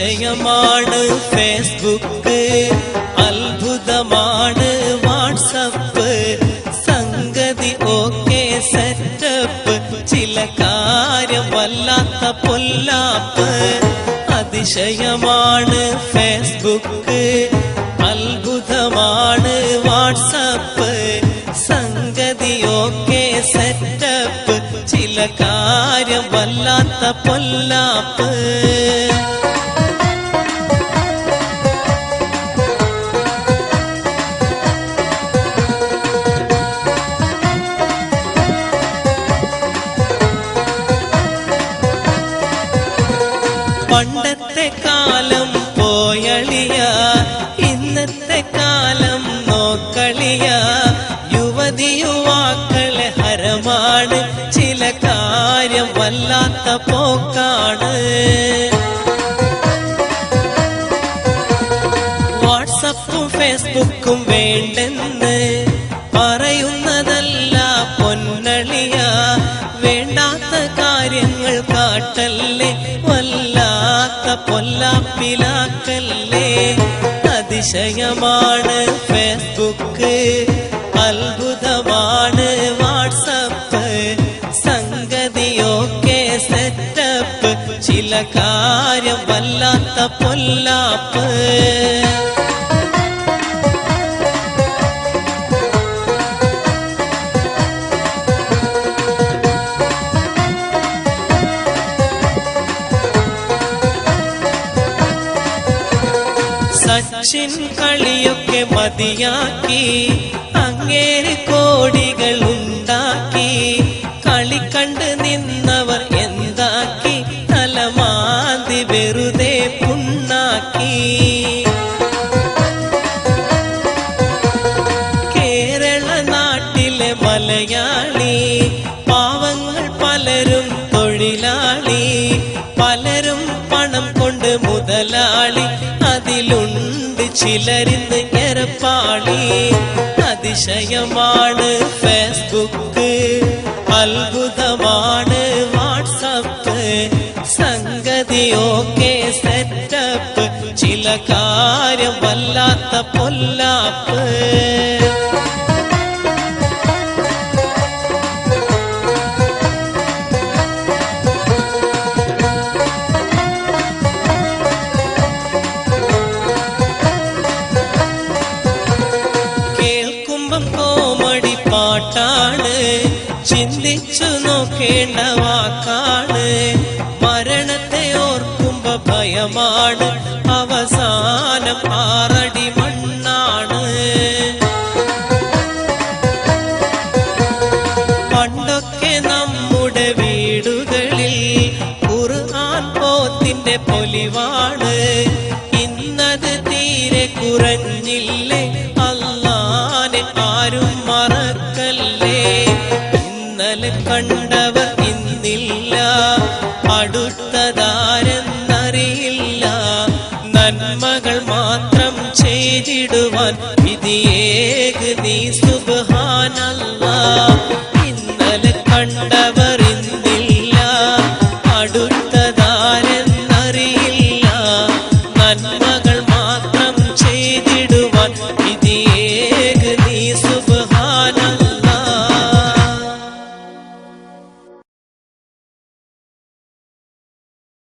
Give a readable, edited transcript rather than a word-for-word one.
അതിശയമാണ് Facebook, അത്ഭുതമാണ് WhatsApp, സംഗതി okay setup, ചില കാര്യം വല്ലാത്ത പൊല്ലാപ്പ്. അതിശയമാണ് ഫേസ്ബുക്ക്, അത്ഭുതമാണ് വാട്സപ്പ്, സംഗതി ഓക്കെ സെറ്റപ്പ്, ചില കാര്യം വല്ലാത്ത പൊല്ലാപ്പ്. പണ്ടത്തെ കാലം പോയളിയ, ഇന്നത്തെ കാലം നോക്കളിയ, യുവതി യുവാക്കളെ ഹരമാണ്, ചില കാര്യം വല്ലാത്ത പോക്കാണ്. വാട്സപ്പും ഫേസ്ബുക്കും വേണ്ടെന്ന് പറയുന്നതല്ല പൊന്നളിയ, വേണ്ടാത്ത കാര്യങ്ങൾ കാട്ടല്ലേ, വല്ലാത്ത പൊല്ലാപ്പിലാക്കല്ലേ. അതിശയമാണ് ഫേസ്ബുക്ക്, അത്ഭുതമാണ് വാട്സപ്പ്, സംഗതിയൊക്കെ സെറ്റപ്പ്, ചില കാര്യം വല്ലാത്ത പൊല്ലാപ്പ്. സച്ചിൻ കളിയൊക്കെ മതിയാക്കി, അങ്ങേര് കോടികൾ ഉണ്ടാക്കി, കളി കണ്ട് നിന്നവർ എന്താക്കി, തലമാന്തി വെറുതെ പുണ്ണാക്കി. കേരള നാട്ടിലെ മലയാളി പാവങ്ങൾ പലരും തൊഴിലാളി, പലരും പണം കൊണ്ട് മുതലാളി, അതിലുണ്ട് ചിലരിന്ന് എരപ്പാളി. അതിശയമാണ് ഫേസ്ബുക്ക്, അത്ഭുതമാണ് വാട്സപ്പ്, സംഗതിയൊക്കെ സെറ്റപ്പ്, ചില കാര്യം വല്ലാത്ത പൊല്ലാപ്പ്. കോമഡി പാട്ടാണ്, ചിന്തിച്ചു നോക്കേണ്ട വാക്കാണ്, മരണത്തെ ഓർക്കുമ്പോ ഭയമാണ്, അവസാനം 6 അടി മണ്ണാണ്. പണ്ടൊക്കെ നമ്മുടെ വീടുകളിൽ ഖുർആൻ പോത്തിന്റെ പൊലിവാണ്, ഇന്നത് തീരെ കുറഞ്ഞില്ലേ, ആരും മറക്കല്ലേ. ഇന്നലെ കണ്ട